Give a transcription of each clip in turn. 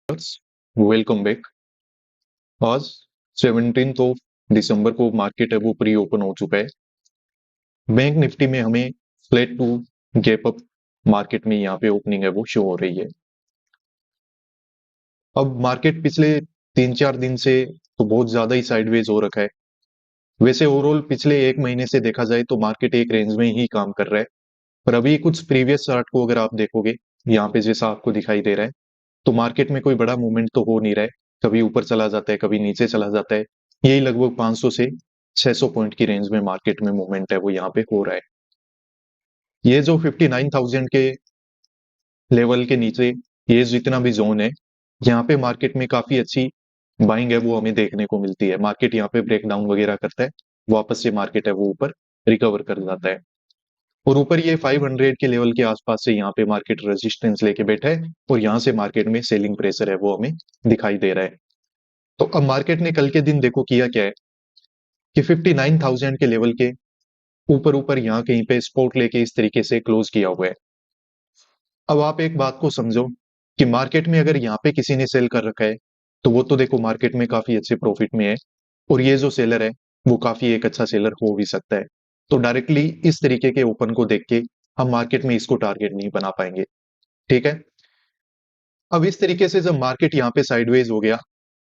Welcome back. आज 17 of December को market है वो प्री ओपन हो चुका है। बैंक निफ्टी में हमें flat to gap up market में यहाँ पे ओपनिंग है वो शो हो रही है। अब मार्केट पिछले 3-4 दिन से तो बहुत ज्यादा ही साइडवेज हो रखा है। वैसे ओवरऑल पिछले एक महीने से देखा जाए तो मार्केट एक रेंज में ही काम कर रहा है, पर अभी कुछ प्रीवियस चार्ट को अगर आप देखोगे यहाँ पे जैसा आपको दिखाई दे रहा है तो मार्केट में कोई बड़ा मूवमेंट तो हो नहीं रहा है। कभी ऊपर चला जाता है, कभी नीचे चला जाता है। यही लगभग 500 से 600 पॉइंट की रेंज में मार्केट में मूवमेंट है वो यहाँ पे हो रहा है। ये जो 59,000 के लेवल के नीचे ये जितना भी जोन है, यहाँ पे मार्केट में काफी अच्छी बाइंग है वो हमें देखने को मिलती है। मार्केट यहाँ पे ब्रेक डाउन वगैरह करता है, वापस से मार्केट है वो ऊपर रिकवर कर जाता है और ऊपर ये 500 के लेवल के आसपास से यहाँ पे मार्केट रेजिस्टेंस लेके बैठा है और यहाँ से मार्केट में सेलिंग प्रेशर है वो हमें दिखाई दे रहा है। तो अब मार्केट ने कल के दिन देखो किया क्या है कि 59,000 के लेवल के ऊपर ऊपर यहाँ कहीं पे स्पोर्ट लेके इस तरीके से क्लोज किया हुआ है। अब आप एक बात को समझो कि मार्केट में अगर यहाँ पे किसी ने सेल कर रखा है तो वो तो देखो मार्केट में काफी अच्छे प्रॉफिट में है और ये जो सेलर है वो काफी एक अच्छा सेलर हो भी सकता है। तो डायरेक्टली इस तरीके के ओपन को देख के हम मार्केट में इसको टारगेट नहीं बना पाएंगे। ठीक है। अब इस तरीके से जब मार्केट यहाँ पे साइडवेज हो गया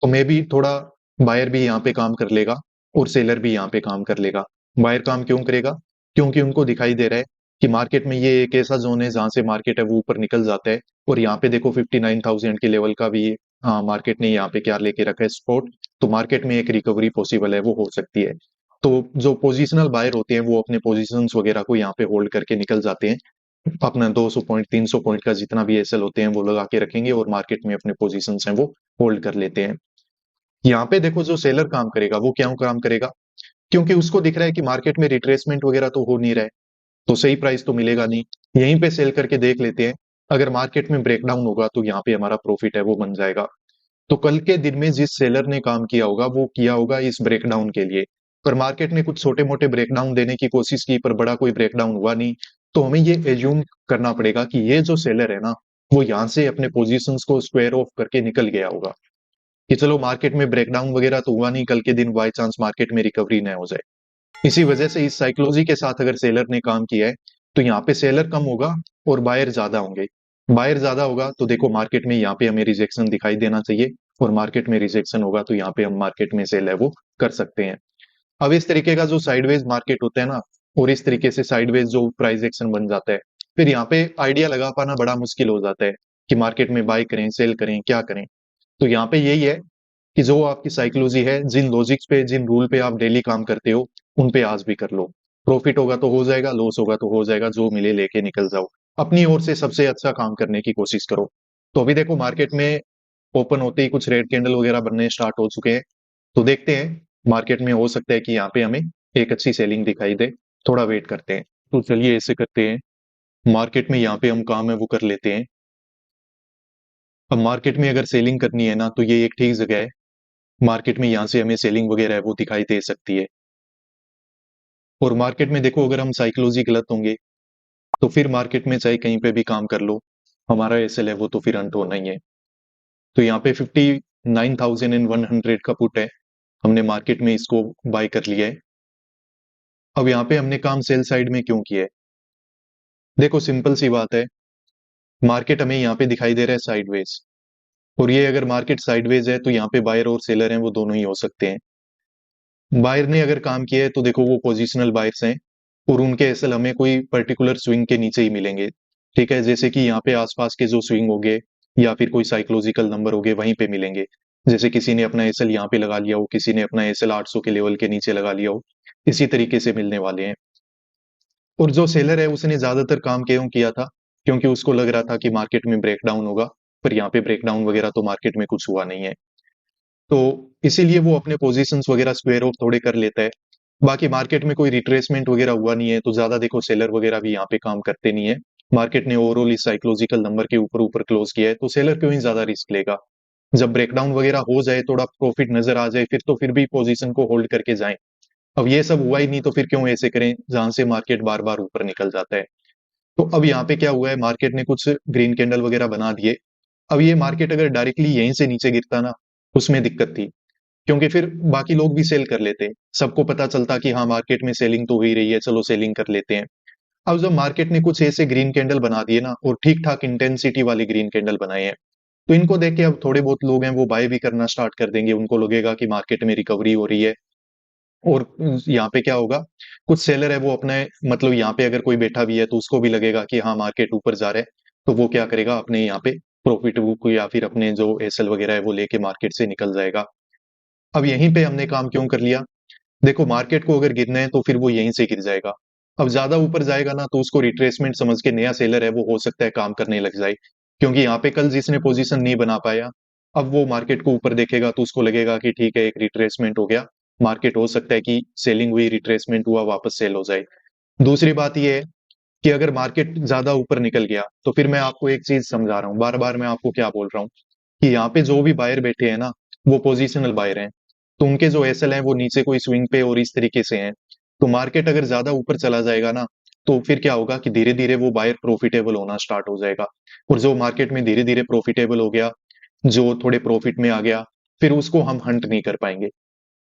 तो मे भी थोड़ा बायर भी यहाँ पे काम कर लेगा और सेलर भी यहाँ पे काम कर लेगा। बायर काम क्यों करेगा? क्योंकि उनको दिखाई दे रहा है कि मार्केट में ये एक ऐसा जोन है जहां से मार्केट है वो ऊपर निकल जाता है और यहाँ पे देखो 59,000 के लेवल का भी मार्केट ने यहाँ पे क्या लेके रखा है स्पॉट। तो मार्केट में एक रिकवरी पॉसिबल है वो हो सकती है। तो जो पोजिशनल बायर होते हैं वो अपने पोजिशंस वगैरह को यहाँ पे होल्ड करके निकल जाते हैं। अपना 200 पॉइंट 300 पॉइंट का जितना भी एसएल होते हैं वो लगा के रखेंगे और मार्केट में अपने पोजीशन हैं वो होल्ड कर लेते हैं। यहाँ पे देखो जो सेलर काम करेगा वो क्यों काम करेगा? क्योंकि उसको दिख रहा है कि मार्केट में रिट्रेसमेंट वगैरह तो हो नहीं रहा है, तो सही प्राइस तो मिलेगा नहीं। यहीं पे सेल करके देख लेते हैं, अगर मार्केट में ब्रेकडाउन होगा तो यहाँ पे हमारा प्रॉफिट है वो बन जाएगा। तो कल के दिन में जिस सेलर ने काम किया होगा वो किया होगा इस ब्रेकडाउन के लिए, पर मार्केट ने कुछ छोटे मोटे ब्रेकडाउन देने की कोशिश की पर बड़ा कोई ब्रेकडाउन हुआ नहीं। तो हमें ये एज्यूम करना पड़ेगा कि ये जो सेलर है ना वो यहाँ से अपने पोजीशंस को स्क्वायर ऑफ करके निकल गया होगा कि चलो मार्केट में ब्रेकडाउन वगैरह तो हुआ नहीं, कल के दिन बाई चांस मार्केट में रिकवरी न हो जाए। इसी वजह से इस साइकोलॉजी के साथ अगर सेलर ने काम किया है तो यहाँ पे सेलर कम होगा और बायर ज्यादा होंगे। बायर ज्यादा होगा तो देखो मार्केट में यहाँ पे हमें रिजेक्शन दिखाई देना चाहिए और मार्केट में रिजेक्शन होगा तो यहाँ पे हम मार्केट में सेल है वो कर सकते हैं। अब इस तरीके का जो साइडवेज मार्केट होता है ना और इस तरीके से साइडवेज जो प्राइस एक्शन बन जाता है, फिर यहाँ पे आइडिया लगा पाना बड़ा मुश्किल हो जाता है कि मार्केट में बाय करें सेल करें क्या करें। तो यहाँ पे यही है कि जो आपकी साइकोलॉजी है, जिन लॉजिक्स पे जिन रूल पे आप डेली काम करते हो उन पे आज भी कर लो। प्रॉफिट होगा तो हो जाएगा, लॉस होगा तो हो जाएगा, जो मिले लेके निकल जाओ। अपनी ओर से सबसे अच्छा काम करने की कोशिश करो। तो अभी देखो मार्केट में ओपन होते ही कुछ रेड कैंडल वगैरह बनने स्टार्ट हो चुके हैं। तो देखते हैं मार्केट में हो सकता है कि यहाँ पे हमें एक अच्छी सेलिंग दिखाई दे। थोड़ा वेट करते हैं। तो चलिए ऐसे करते हैं, मार्केट में यहाँ पे हम काम है वो कर लेते हैं। अब मार्केट में अगर सेलिंग करनी है ना तो ये एक ठीक जगह है। मार्केट में यहाँ से हमें सेलिंग वगैरह है वो दिखाई दे सकती है। और मार्केट में देखो अगर हम साइकोलॉजी गलत होंगे तो फिर मार्केट में चाहे कहीं पे भी काम कर लो हमारा एसएल है वो तो फिर अंट होना ही है। तो यहाँ पे 59,100 का पुट है, हमने मार्केट में इसको बाय कर लिया है। अब यहाँ पे हमने काम सेल साइड में क्यों किया है? देखो सिंपल सी बात है, मार्केट हमें यहाँ पे दिखाई दे रहा है साइडवेज और ये अगर मार्केट साइडवेज है तो यहाँ पे बायर और सेलर हैं वो दोनों ही हो सकते हैं। बायर ने अगर काम किया है तो देखो वो पोजिशनल बायर्स हैं और उनके एसएल हमें कोई पर्टिकुलर स्विंग के नीचे ही मिलेंगे। ठीक है, जैसे कि यहाँ पे आसपास के जो स्विंग हो गए या फिर कोई साइकोलॉजिकल नंबर हो गए वहीं पे मिलेंगे। जैसे किसी ने अपना एसएल यहाँ पे लगा लिया हो, किसी ने अपना एसएल 800 के लेवल के नीचे लगा लिया हो, इसी तरीके से मिलने वाले हैं। और जो सेलर है उसने ज्यादातर काम क्यों किया था? क्योंकि उसको लग रहा था कि मार्केट में ब्रेकडाउन होगा, पर यहाँ पे ब्रेकडाउन वगैरह तो मार्केट में कुछ हुआ नहीं है। तो इसीलिए वो अपने पोजीशंस वगैरह स्क्वायर ऑफ थोड़े कर लेता है। बाकी मार्केट में कोई रिट्रेसमेंट वगैरह हुआ नहीं है तो ज्यादा देखो सेलर वगैरह भी यहाँ पे काम करते नहीं है। मार्केट ने ओवरऑल इस साइकोलॉजिकल नंबर के ऊपर ऊपर क्लोज किया है तो सेलर क्यों ही ज्यादा रिस्क लेगा? जब ब्रेकडाउन वगैरह हो जाए, थोड़ा प्रॉफिट नजर आ जाए, फिर तो फिर भी पोजीशन को होल्ड करके जाएं। अब ये सब हुआ ही नहीं तो फिर क्यों ऐसे करें जहां से मार्केट बार बार ऊपर निकल जाता है। तो अब यहाँ पे क्या हुआ है, मार्केट ने कुछ ग्रीन कैंडल वगैरह बना दिए। अब ये मार्केट अगर डायरेक्टली यहीं से नीचे गिरता ना, उसमें दिक्कत थी, क्योंकि फिर बाकी लोग भी सेल कर लेते। सबको पता चलता कि हाँ, मार्केट में सेलिंग तो हो ही रही है, चलो सेलिंग कर लेते हैं। अब जब मार्केट ने कुछ ऐसे ग्रीन कैंडल बना दिए ना, और ठीक-ठाक इंटेंसिटी वाले ग्रीन कैंडल बनाए हैं, तो इनको देख के अब थोड़े बहुत लोग हैं वो बाय भी करना स्टार्ट कर देंगे। उनको लगेगा कि मार्केट में रिकवरी हो रही है। और यहाँ पे क्या होगा, कुछ सेलर है वो अपने, मतलब यहाँ पे अगर कोई बैठा भी है तो उसको भी लगेगा कि हाँ, मार्केट ऊपर जा रहा है, तो वो क्या करेगा, अपने यहाँ पे प्रॉफिट बुक या फिर अपने जो एसएल वगैरह है वो लेके मार्केट से निकल जाएगा। अब यहीं पे हमने काम क्यों कर लिया? देखो, मार्केट को अगर गिरना है तो फिर वो यहीं से गिर जाएगा। अब ज्यादा ऊपर जाएगा ना, तो उसको रिट्रेसमेंट समझ के नया सेलर है वो हो सकता है काम करने लग जाए, क्योंकि यहाँ पे कल जिसने पोजीशन नहीं बना पाया, अब वो मार्केट को ऊपर देखेगा तो उसको लगेगा कि ठीक है, एक रिट्रेसमेंट हो गया, मार्केट हो सकता है कि सेलिंग हुई, रिट्रेसमेंट हुआ, वापस सेल हो जाए। दूसरी बात ये है कि अगर मार्केट ज्यादा ऊपर निकल गया, तो फिर मैं आपको एक चीज समझा रहा हूँ, बार बार मैं आपको क्या बोल रहा हूँ, कि यहाँ पे जो भी बायर बैठे हैं ना, वो पोजिशनल बायर हैं। तो उनके जो एसएल हैं वो नीचे कोई स्विंग पे और इस तरीके से हैं। तो मार्केट अगर ज्यादा ऊपर चला जाएगा ना, तो फिर क्या होगा कि धीरे धीरे वो बायर प्रॉफिटेबल होना स्टार्ट हो जाएगा। और जो मार्केट में धीरे धीरे प्रॉफिटेबल हो गया, जो थोड़े प्रॉफिट में आ गया, फिर उसको हम हंट नहीं कर पाएंगे।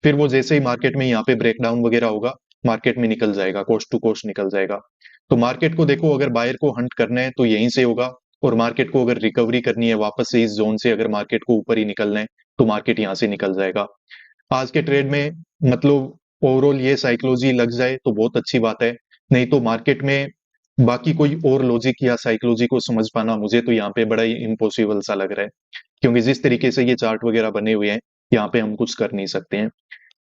फिर वो जैसे ही मार्केट में यहाँ पे ब्रेकडाउन वगैरह होगा, मार्केट में निकल जाएगा, कोस्ट टू कोस्ट निकल जाएगा। तो मार्केट को देखो, अगर बायर को हंट करना है तो यहीं से होगा। और मार्केट को अगर रिकवरी करनी है वापस से इस जोन से, अगर मार्केट को ऊपर ही निकलना है, तो मार्केट यहाँ से निकल जाएगा। आज के ट्रेड में, मतलब ओवरऑल ये साइकोलॉजी लग जाए तो बहुत अच्छी बात है। नहीं तो मार्केट में बाकी कोई और लॉजिक या साइकोलॉजी को समझ पाना मुझे तो यहाँ पे बड़ा ही इम्पॉसिबल सा लग रहा है, क्योंकि जिस तरीके से ये चार्ट वगैरह बने हुए हैं, यहाँ पे हम कुछ कर नहीं सकते हैं।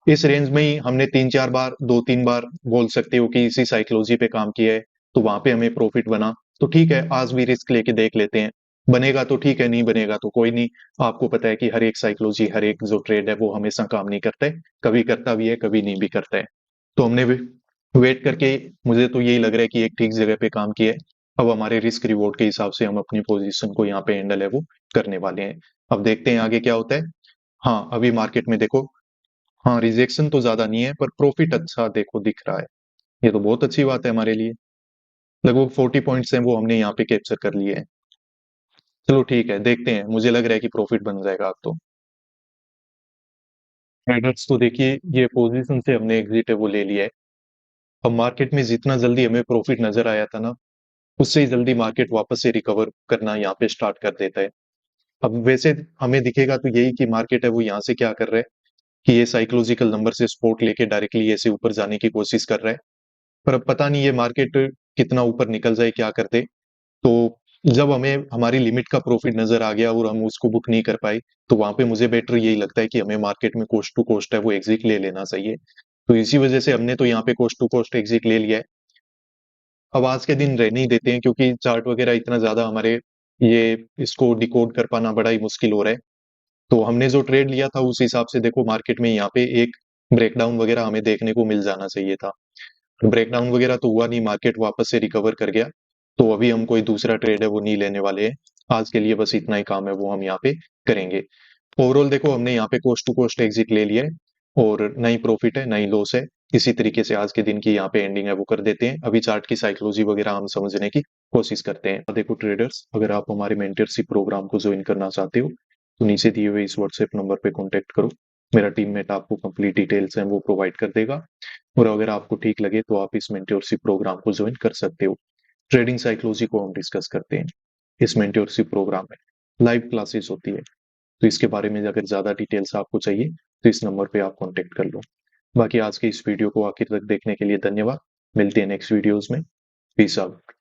इस रेंज में ही हमने 3-4 बार, 2-3 बार बोल सकते हो कि इसी साइकोलॉजी पे काम किया है, तो वहां पे हमें प्रॉफिट बना। तो ठीक है, आज भी रिस्क लेके देख लेते हैं। बनेगा तो ठीक है, नहीं बनेगा तो कोई नहीं। आपको पता है कि हर एक साइकोलॉजी, हर एक जो ट्रेड है वो हमेशा काम नहीं करता है, कभी करता भी है, कभी नहीं भी करता है। तो हमने वेट करके, मुझे तो यही लग रहा है कि एक ठीक जगह पे काम किया है। अब हमारे रिस्क रिवॉर्ड के हिसाब से हम अपनी पोजीशन को यहाँ पे हैंडल है वो करने वाले हैं। अब देखते हैं आगे क्या होता है। हाँ, अभी मार्केट में देखो, हाँ, रिजेक्शन तो ज्यादा नहीं है, पर प्रॉफिट अच्छा देखो दिख रहा है। ये तो बहुत अच्छी बात है हमारे लिए। लगभग 40 पॉइंट्स हैं वो हमने यहाँ पे कैप्चर कर लिए हैं। चलो ठीक है, देखते हैं, मुझे लग रहा है कि प्रॉफिट बन जाएगा अब तो। ट्रेडर्स तो देखिए, ये पोजीशन से हमने एग्जिट है वो ले लिया है। अब मार्केट में जितना जल्दी हमें प्रॉफिट नजर आया था ना, उससे ही जल्दी मार्केट वापस से रिकवर करना यहाँ पे स्टार्ट कर देता है। अब वैसे हमें दिखेगा तो यही कि मार्केट है वो यहाँ से क्या कर रहा है, कि ये साइकोलॉजिकल नंबर से सपोर्ट लेके डायरेक्टली ऐसे ऊपर जाने की कोशिश कर रहा है। पर अब पता नहीं ये मार्केट कितना ऊपर निकल जाए, क्या कर दे। तो जब हमें हमारी लिमिट का प्रॉफिट नजर आ गया और हम उसको बुक नहीं कर पाए, तो वहां पे मुझे बेटर यही लगता है कि हमें मार्केट में कोस्ट टू कोस्ट है वो एग्जिट ले लेना चाहिए। तो इसी वजह से हमने तो यहाँ पे कोस्ट टू कोस्ट एग्जिट ले लिया है। अब आज के दिन रहने ही देते हैं, क्योंकि चार्ट वगैरह इतना ज्यादा हमारे, ये इसको डिकोड कर पाना बड़ा ही मुश्किल हो रहा है। तो हमने जो ट्रेड लिया था उस हिसाब से देखो, मार्केट में यहाँ पे एक ब्रेकडाउन वगैरह हमें देखने को मिल जाना चाहिए था। ब्रेकडाउन वगैरह तो हुआ नहीं, मार्केट वापस से रिकवर कर गया। तो अभी हम कोई दूसरा ट्रेड है वो नहीं लेने वाले हैं। आज के लिए बस इतना ही काम है वो हम यहाँ पे करेंगे। ओवरऑल देखो, हमने यहाँ पे कोस्ट टू कोस्ट एग्जिट ले लिया है, और ना ही प्रॉफिट है ना ही लॉस है। इसी तरीके से आज के दिन की यहाँ पे एंडिंग है वो कर देते हैं। अभी चार्ट की साइकोलॉजी वगैरह हम समझने की कोशिश करते हैं। देखो ट्रेडर्स, अगर आप हमारे मेंटरशिप प्रोग्राम को ज्वाइन करना चाहते हो, तो नीचे दिए हुए इस व्हाट्सएप नंबर पे कॉन्टेक्ट करो। मेरा टीममेट आपको कंप्लीट डिटेल्स हैं वो प्रोवाइड कर देगा। और अगर आपको ठीक लगे तो आप इस मेंटरशिप प्रोग्राम को ज्वाइन कर सकते हो। ट्रेडिंग साइकोलॉजी को हम डिस्कस करते हैं इस मेंटरशिप प्रोग्राम में। लाइव क्लासेस होती है। तो इसके बारे में अगर ज्यादा डिटेल्स आपको चाहिए, तो इस नंबर पे आप कांटेक्ट कर लो। बाकी आज के इस वीडियो को आखिर तक देखने के लिए धन्यवाद। मिलते हैं नेक्स्ट वीडियोस में। Peace out.